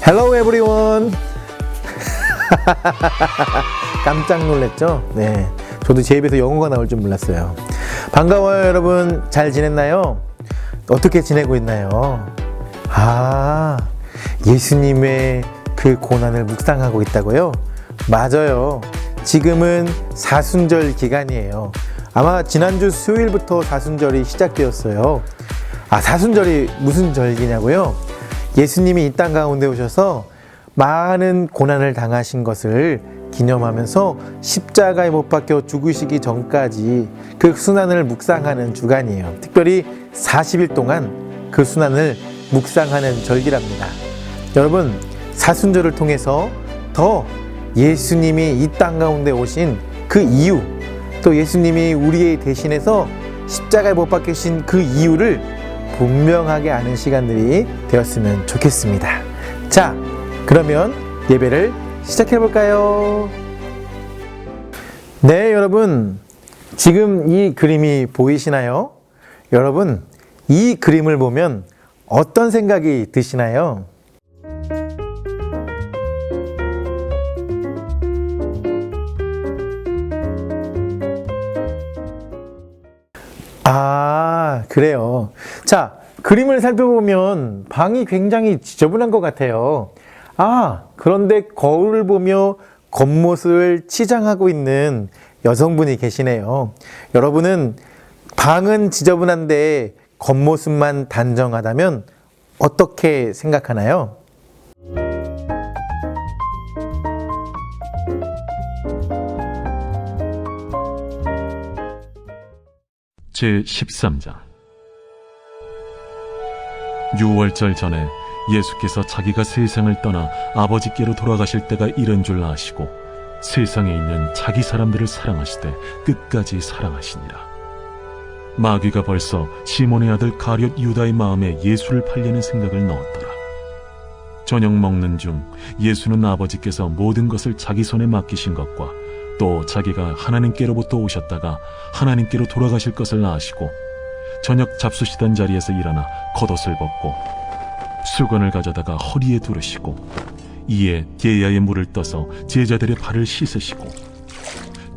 Hello everyone. 깜짝 놀랐죠? 네, 저도 제 입에서 영어가 나올 줄 몰랐어요. 반가워요 여러분. 잘 지냈나요? 어떻게 지내고 있나요? 예수님의 그 고난을 묵상하고 있다고요? 맞아요. 지금은 사순절 기간이에요. 아마 지난주 수요일부터 사순절이 시작되었어요. 사순절이 무슨 절기냐고요? 예수님이 이 땅 가운데 오셔서 많은 고난을 당하신 것을 기념하면서 십자가에 못 박혀 죽으시기 전까지 그 순환을 묵상하는 주간이에요. 특별히 40일 동안 그 순환을 묵상하는 절기랍니다. 여러분, 사순절을 통해서 더 예수님이 이 땅 가운데 오신 그 이유, 또 예수님이 우리의 대신해서 십자가에 못 박히신 그 이유를 분명하게 아는 시간들이 되었으면 좋겠습니다. 자, 그러면 예배를 시작해 볼까요? 네, 여러분, 지금 이 그림이 보이시나요? 여러분, 이 그림을 보면 어떤 생각이 드시나요? 그래요. 자, 그림을 살펴보면 방이 굉장히 지저분한 것 같아요. 그런데 거울을 보며 겉모습을 치장하고 있는 여성분이 계시네요. 여러분은 방은 지저분한데 겉모습만 단정하다면 어떻게 생각하나요? 제13장. 유월절 전에 예수께서 자기가 세상을 떠나 아버지께로 돌아가실 때가 이른 줄 아시고 세상에 있는 자기 사람들을 사랑하시되 끝까지 사랑하시니라. 마귀가 벌써 시몬의 아들 가룟 유다의 마음에 예수를 팔려는 생각을 넣었더라. 저녁 먹는 중 예수는 아버지께서 모든 것을 자기 손에 맡기신 것과 또 자기가 하나님께로부터 오셨다가 하나님께로 돌아가실 것을 아시고 저녁 잡수시던 자리에서 일어나 겉옷을 벗고 수건을 가져다가 허리에 두르시고 이에 게야의 물을 떠서 제자들의 발을 씻으시고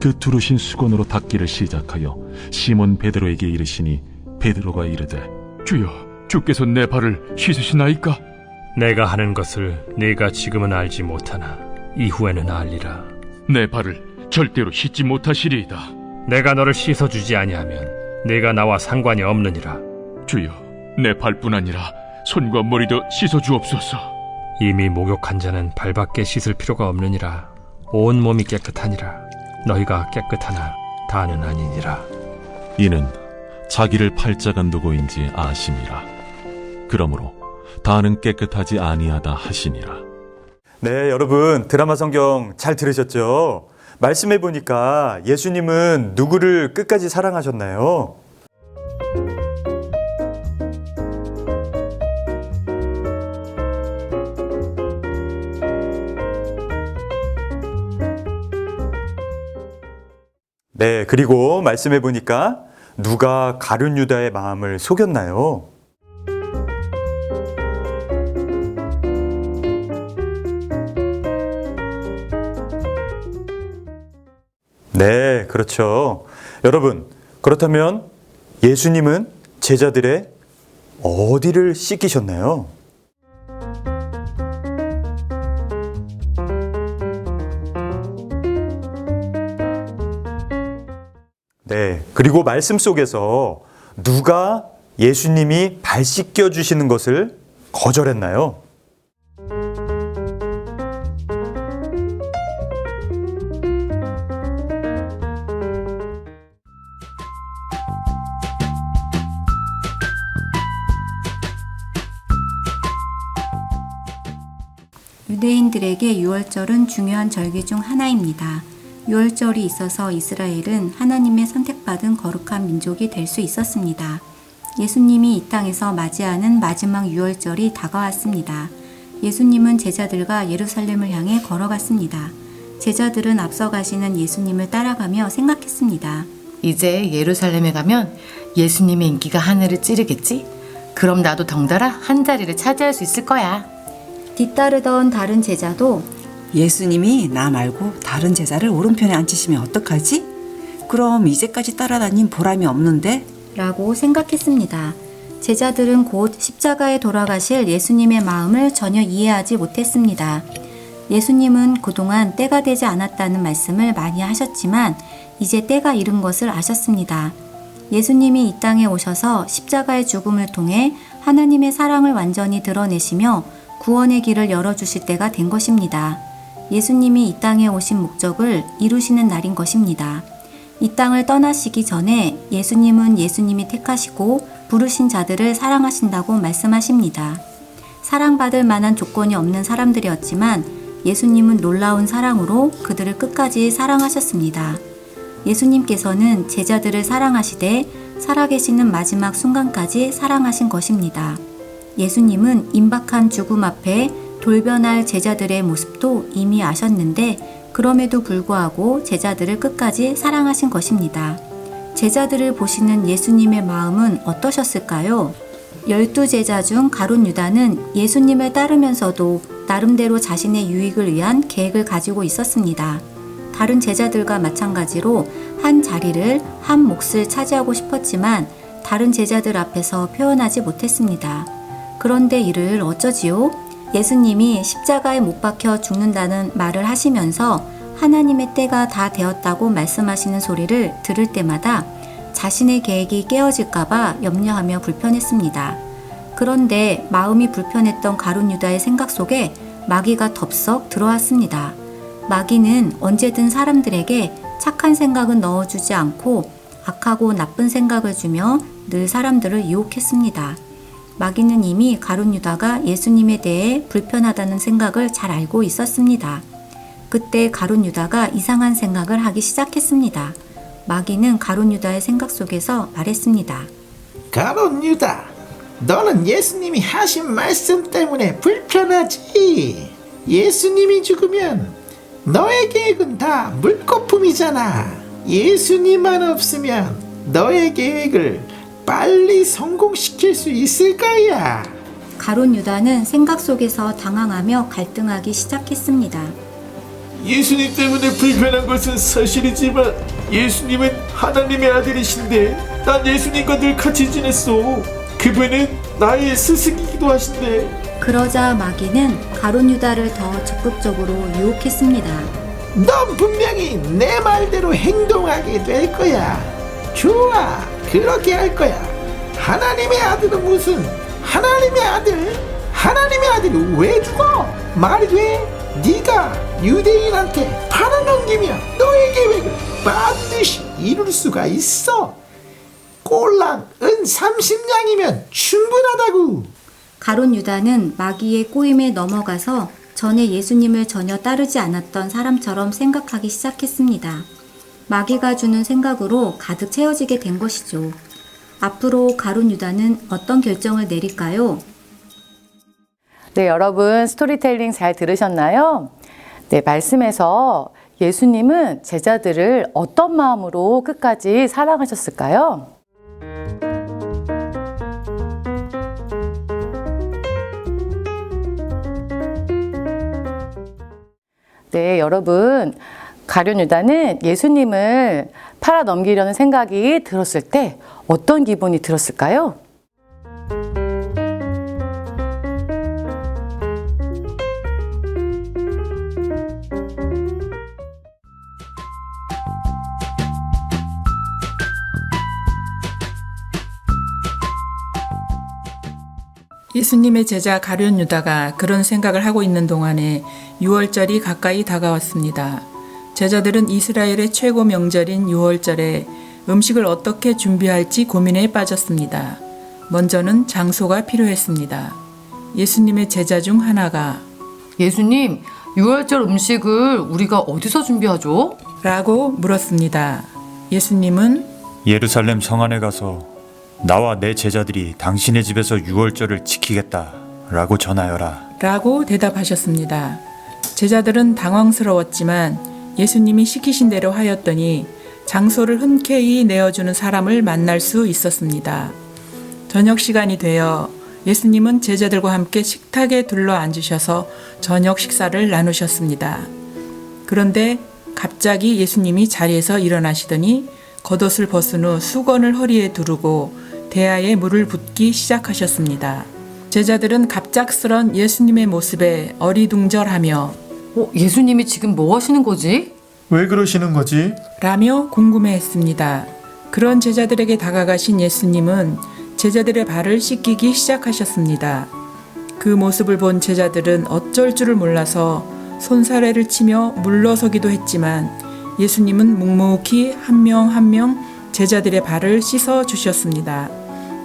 그 두르신 수건으로 닦기를 시작하여 시몬 베드로에게 이르시니 베드로가 이르되 주여, 주께서 내 발을 씻으시나이까? 내가 하는 것을 네가 지금은 알지 못하나 이후에는 알리라. 내 발을 절대로 씻지 못하시리이다. 내가 너를 씻어주지 아니하면 네가 나와 상관이 없느니라. 주여, 내 발뿐 아니라 손과 머리도 씻어주옵소서. 이미 목욕한 자는 발밖에 씻을 필요가 없느니라. 온 몸이 깨끗하니라. 너희가 깨끗하나 다는 아니니라. 이는 자기를 팔자간 누구인지 아심이라. 그러므로 다는 깨끗하지 아니하다 하시니라. 네, 여러분 드라마 성경 잘 들으셨죠? 말씀해 보니까 예수님은 누구를 끝까지 사랑하셨나요? 네, 그리고 말씀해 보니까 누가 가룟 유다의 마음을 속였나요? 네, 그렇죠. 여러분, 그렇다면 예수님은 제자들의 어디를 씻기셨나요? 네, 그리고 말씀 속에서 누가 예수님이 발 씻겨 주시는 것을 거절했나요? 유대인들에게 유월절은 중요한 절기 중 하나입니다. 유월절이 있어서 이스라엘은 하나님의 선택받은 거룩한 민족이 될 수 있었습니다. 예수님이 이 땅에서 맞이하는 마지막 유월절이 다가왔습니다. 예수님은 제자들과 예루살렘을 향해 걸어갔습니다. 제자들은 앞서 가시는 예수님을 따라가며 생각했습니다. 이제 예루살렘에 가면 예수님의 인기가 하늘을 찌르겠지? 그럼 나도 덩달아 한 자리를 차지할 수 있을 거야. 뒤따르던 다른 제자도 예수님이 나 말고 다른 제자를 오른편에 앉히시면 어떡하지? 그럼 이제까지 따라다닌 보람이 없는데? 라고 생각했습니다. 제자들은 곧 십자가에 돌아가실 예수님의 마음을 전혀 이해하지 못했습니다. 예수님은 그동안 때가 되지 않았다는 말씀을 많이 하셨지만 이제 때가 이른 것을 아셨습니다. 예수님이 이 땅에 오셔서 십자가의 죽음을 통해 하나님의 사랑을 완전히 드러내시며 구원의 길을 열어주실 때가 된 것입니다. 예수님이 이 땅에 오신 목적을 이루시는 날인 것입니다. 이 땅을 떠나시기 전에 예수님은 예수님이 택하시고 부르신 자들을 사랑하신다고 말씀하십니다. 사랑받을 만한 조건이 없는 사람들이었지만 예수님은 놀라운 사랑으로 그들을 끝까지 사랑하셨습니다. 예수님께서는 제자들을 사랑하시되 살아계시는 마지막 순간까지 사랑하신 것입니다. 예수님은 임박한 죽음 앞에 돌변할 제자들의 모습도 이미 아셨는데 그럼에도 불구하고 제자들을 끝까지 사랑하신 것입니다. 제자들을 보시는 예수님의 마음은 어떠셨을까요? 12제자 중 가룟 유다는 예수님을 따르면서도 나름대로 자신의 유익을 위한 계획을 가지고 있었습니다. 다른 제자들과 마찬가지로 한 자리를, 한 몫을 차지하고 싶었지만 다른 제자들 앞에서 표현하지 못했습니다. 그런데 이를 어쩌지요? 예수님이 십자가에 못 박혀 죽는다는 말을 하시면서 하나님의 때가 다 되었다고 말씀하시는 소리를 들을 때마다 자신의 계획이 깨어질까봐 염려하며 불편했습니다. 그런데 마음이 불편했던 가룟 유다의 생각 속에 마귀가 덥석 들어왔습니다. 마귀는 언제든 사람들에게 착한 생각은 넣어주지 않고 악하고 나쁜 생각을 주며 늘 사람들을 유혹했습니다. 마귀는 이미 가룟 유다가 예수님에 대해 불편하다는 생각을 잘 알고 있었습니다. 그때 가룟 유다가 이상한 생각을 하기 시작했습니다. 마귀는 가룟 유다의 생각 속에서 말했습니다. 가룟 유다, 너는 예수님이 하신 말씀 때문에 불편하지. 예수님이 죽으면 너의 계획은 다 물거품이잖아. 예수님만 없으면 너의 계획을 빨리 성공시킬 수 있을 거야. 가룟 유다는 생각 속에서 당황하며 갈등하기 시작했습니다. 예수님 때문에 불편한 것은 사실이지만 예수님은 하나님의 아들이신데 난 예수님과 늘 같이 지냈어. 그분은 나의 스승이기도 하신데. 그러자 마귀는 가룟 유다를 더 적극적으로 유혹했습니다. 넌 분명히 내 말대로 행동하게 될 거야. 좋아, 그렇게 할 거야. 하나님의 아들은 무슨 하나님의 아들? 하나님의 아들이 왜 죽어? 말이 돼? 네가 유대인한테 팔아넘기면 너의 계획을 반드시 이룰 수가 있어. 꼴랑 은 30냥이면 충분하다고. 가룟 유다는 마귀의 꼬임에 넘어가서 전에 예수님을 전혀 따르지 않았던 사람처럼 생각하기 시작했습니다. 마귀가 주는 생각으로 가득 채워지게 된 것이죠. 앞으로 가룟 유다는 어떤 결정을 내릴까요? 네, 여러분 스토리텔링 잘 들으셨나요? 네, 말씀에서 예수님은 제자들을 어떤 마음으로 끝까지 사랑하셨을까요? 네, 여러분 가룟 유다는 예수님을 팔아 넘기려는 생각이 들었을 때 어떤 기분이 들었을까요? 예수님의 제자 가룟 유다가 그런 생각을 하고 있는 동안에 유월절이 가까이 다가왔습니다. 제자들은 이스라엘의 최고 명절인 유월절에 음식을 어떻게 준비할지 고민에 빠졌습니다. 먼저는 장소가 필요했습니다. 예수님의 제자 중 하나가 예수님, 유월절 음식을 우리가 어디서 준비하죠? 라고 물었습니다. 예수님은 예루살렘 성 안에 가서 나와 내 제자들이 당신의 집에서 유월절을 지키겠다 라고 전하여라 라고 대답하셨습니다. 제자들은 당황스러웠지만 예수님이 시키신 대로 하였더니 장소를 흔쾌히 내어주는 사람을 만날 수 있었습니다. 저녁 시간이 되어 예수님은 제자들과 함께 식탁에 둘러 앉으셔서 저녁 식사를 나누셨습니다. 그런데 갑자기 예수님이 자리에서 일어나시더니 겉옷을 벗은 후 수건을 허리에 두르고 대야에 물을 붓기 시작하셨습니다. 제자들은 갑작스런 예수님의 모습에 어리둥절하며 예수님이 지금 뭐 하시는 거지? 왜 그러시는 거지? 라며 궁금해했습니다. 그런 제자들에게 다가가신 예수님은 제자들의 발을 씻기기 시작하셨습니다. 그 모습을 본 제자들은 어쩔 줄을 몰라서 손사래를 치며 물러서기도 했지만 예수님은 묵묵히 한 명 한 명 제자들의 발을 씻어 주셨습니다.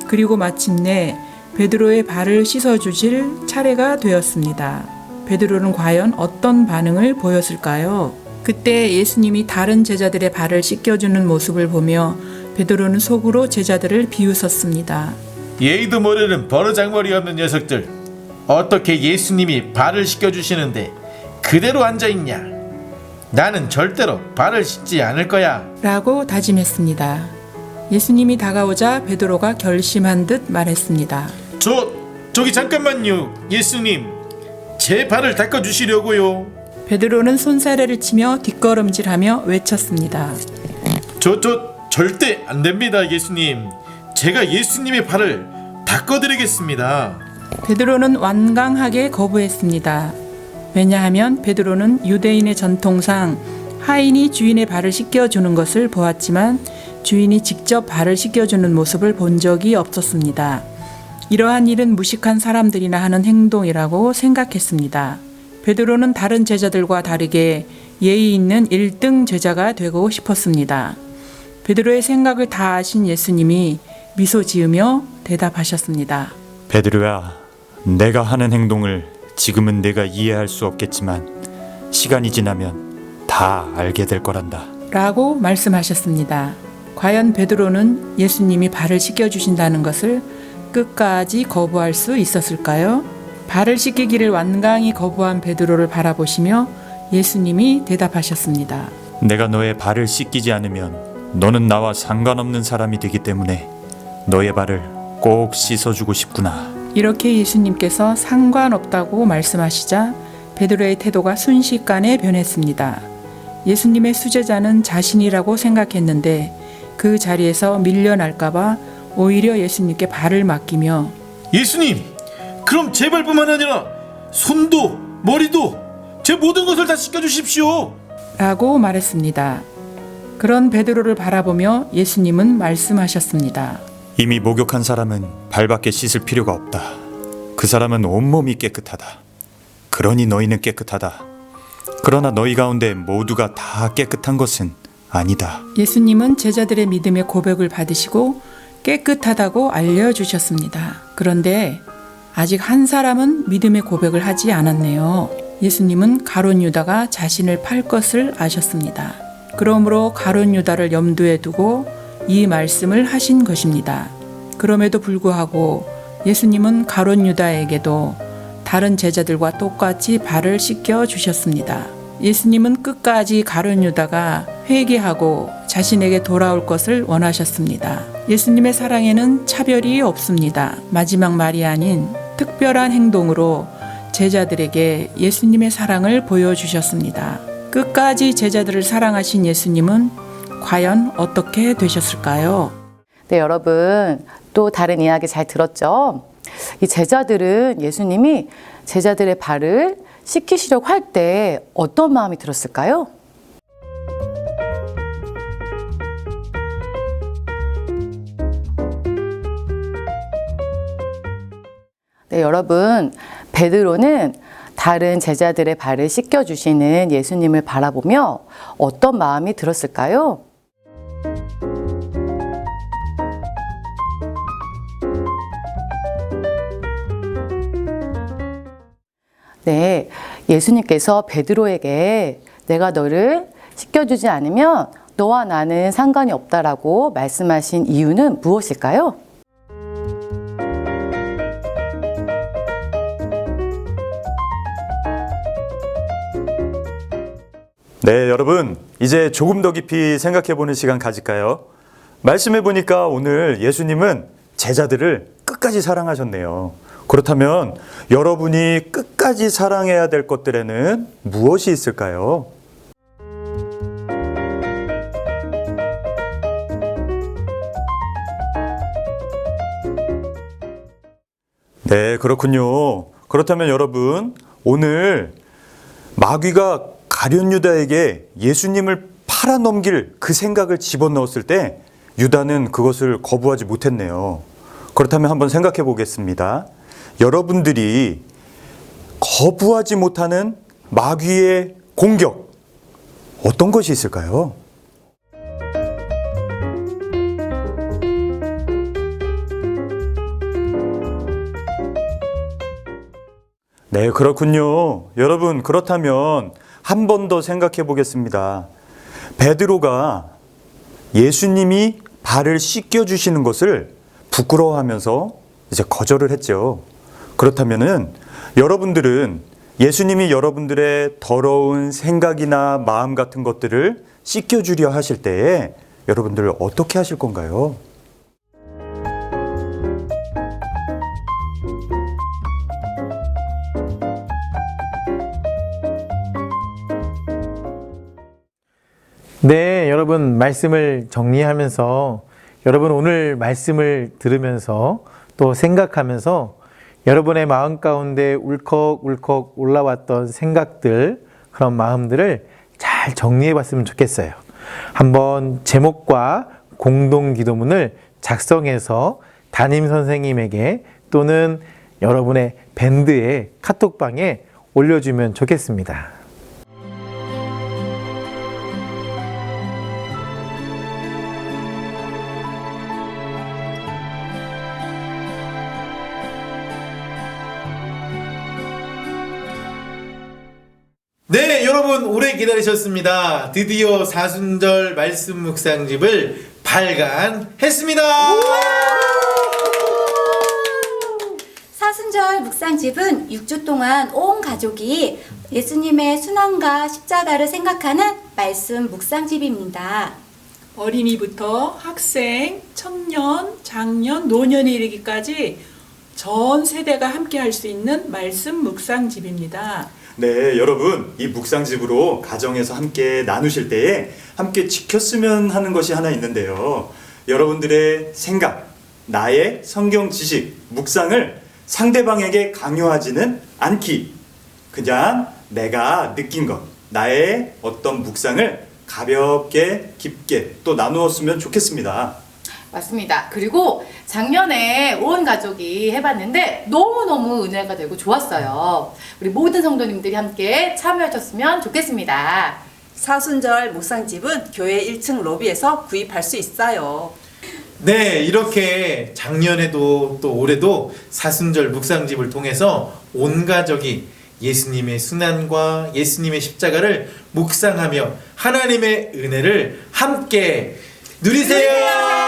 그리고 마침내 베드로의 발을 씻어 주실 차례가 되었습니다. 베드로는 과연 어떤 반응을 보였을까요? 그때 예수님이 다른 제자들의 발을 씻겨주는 모습을 보며 베드로는 속으로 제자들을 비웃었습니다. 예의도 모르는 버르장머리 없는 녀석들, 어떻게 예수님이 발을 씻겨주시는데 그대로 앉아있냐? 나는 절대로 발을 씻지 않을 거야 라고 다짐했습니다. 예수님이 다가오자 베드로가 결심한 듯 말했습니다. 저기 잠깐만요. 예수님, 제 발을 닦아주시려고요. 베드로는 손사래를 치며 뒷걸음질하며 외쳤습니다. 저 절대 안 됩니다, 예수님. 제가 예수님의 발을 닦아드리겠습니다. 베드로는 완강하게 거부했습니다. 왜냐하면 베드로는 유대인의 전통상 하인이 주인의 발을 씻겨주는 것을 보았지만 주인이 직접 발을 씻겨주는 모습을 본 적이 없었습니다. 이러한 일은 무식한 사람들이나 하는 행동이라고 생각했습니다. 베드로는 다른 제자들과 다르게 예의 있는 1등 제자가 되고 싶었습니다. 베드로의 생각을 다 아신 예수님이 미소 지으며 대답하셨습니다. 베드로야, 내가 하는 행동을 지금은 내가 이해할 수 없겠지만 시간이 지나면 다 알게 될 거란다. 라고 말씀하셨습니다. 과연 베드로는 예수님이 발을 씻겨주신다는 것을 끝까지 거부할 수 있었을까요? 발을 씻기기를 완강히 거부한 베드로를 바라보시며 예수님이 대답하셨습니다. 내가 너의 발을 씻기지 않으면 너는 나와 상관없는 사람이 되기 때문에 너의 발을 꼭 씻어주고 싶구나. 이렇게 예수님께서 상관없다고 말씀하시자 베드로의 태도가 순식간에 변했습니다. 예수님의 수제자는 자신이라고 생각했는데 그 자리에서 밀려날까봐 오히려 예수님께 발을 맡기며 예수님, 그럼 제 발뿐만 아니라 손도 머리도 제 모든 것을 다 씻겨주십시오 라고 말했습니다. 그런 베드로를 바라보며 예수님은 말씀하셨습니다. 이미 목욕한 사람은 발밖에 씻을 필요가 없다. 그 사람은 온몸이 깨끗하다. 그러니 너희는 깨끗하다. 그러나 너희 가운데 모두가 다 깨끗한 것은 아니다. 예수님은 제자들의 믿음의 고백을 받으시고 깨끗하다고 알려주셨습니다. 그런데 아직 한 사람은 믿음의 고백을 하지 않았네요. 예수님은 가룟 유다가 자신을 팔 것을 아셨습니다. 그러므로 가룟 유다를 염두에 두고 이 말씀을 하신 것입니다. 그럼에도 불구하고 예수님은 가룟 유다에게도 다른 제자들과 똑같이 발을 씻겨 주셨습니다. 예수님은 끝까지 가룟 유다가 회개하고 자신에게 돌아올 것을 원하셨습니다. 예수님의 사랑에는 차별이 없습니다. 마지막 말이 아닌 특별한 행동으로 제자들에게 예수님의 사랑을 보여주셨습니다. 끝까지 제자들을 사랑하신 예수님은 과연 어떻게 되셨을까요? 네, 여러분 또 다른 이야기 잘 들었죠? 이 제자들은 예수님이 제자들의 발을 씻기시려고 할 때 어떤 마음이 들었을까요? 네, 여러분 베드로는 다른 제자들의 발을 씻겨주시는 예수님을 바라보며 어떤 마음이 들었을까요? 네, 예수님께서 베드로에게 내가 너를 씻겨주지 않으면 너와 나는 상관이 없다라고 말씀하신 이유는 무엇일까요? 네, 여러분, 이제 조금 더 깊이 생각해보는 시간 가질까요? 말씀해보니까 오늘 예수님은 제자들을 끝까지 사랑하셨네요. 그렇다면 여러분이 끝까지 사랑해야 될 것들에는 무엇이 있을까요? 네, 그렇군요. 그렇다면 여러분, 오늘 마귀가 가룟 유다에게 예수님을 팔아넘길 그 생각을 집어넣었을 때 유다는 그것을 거부하지 못했네요. 그렇다면 한번 생각해 보겠습니다. 여러분들이 거부하지 못하는 마귀의 공격, 어떤 것이 있을까요? 네, 그렇군요. 여러분, 그렇다면 한 번 더 생각해 보겠습니다. 베드로가 예수님이 발을 씻겨주시는 것을 부끄러워하면서 이제 거절을 했죠. 그렇다면은 여러분들은 예수님이 여러분들의 더러운 생각이나 마음 같은 것들을 씻겨주려 하실 때에 여러분들 어떻게 하실 건가요? 네, 여러분 말씀을 정리하면서 여러분 오늘 말씀을 들으면서 또 생각하면서 여러분의 마음 가운데 울컥울컥 올라왔던 생각들, 그런 마음들을 잘 정리해 봤으면 좋겠어요. 한번 제목과 공동 기도문을 작성해서 담임 선생님에게 또는 여러분의 밴드의 카톡방에 올려주면 좋겠습니다. 네, 여러분 오래 기다리셨습니다. 드디어 사순절 말씀 묵상집을 발간했습니다. 사순절 묵상집은 6주 동안 온 가족이 예수님의 순환과 십자가를 생각하는 말씀 묵상집입니다. 어린이부터 학생, 청년, 장년, 노년에 이르기까지 전 세대가 함께 할 수 있는 말씀 묵상집입니다. 네, 여러분, 이 묵상집으로 가정에서 함께 나누실 때에 함께 지켰으면 하는 것이 하나 있는데요. 여러분들의 생각, 나의 성경 지식, 묵상을 상대방에게 강요하지는 않기. 그냥 내가 느낀 것, 나의 어떤 묵상을 가볍게, 깊게 또 나누었으면 좋겠습니다. 맞습니다. 그리고 작년에 온 가족이 해봤는데 너무너무 은혜가 되고 좋았어요. 우리 모든 성도님들이 함께 참여하셨으면 좋겠습니다. 사순절 묵상집은 교회 1층 로비에서 구입할 수 있어요. 네, 이렇게 작년에도 또 올해도 사순절 묵상집을 통해서 온 가족이 예수님의 순환과 예수님의 십자가를 묵상하며 하나님의 은혜를 함께 누리세요.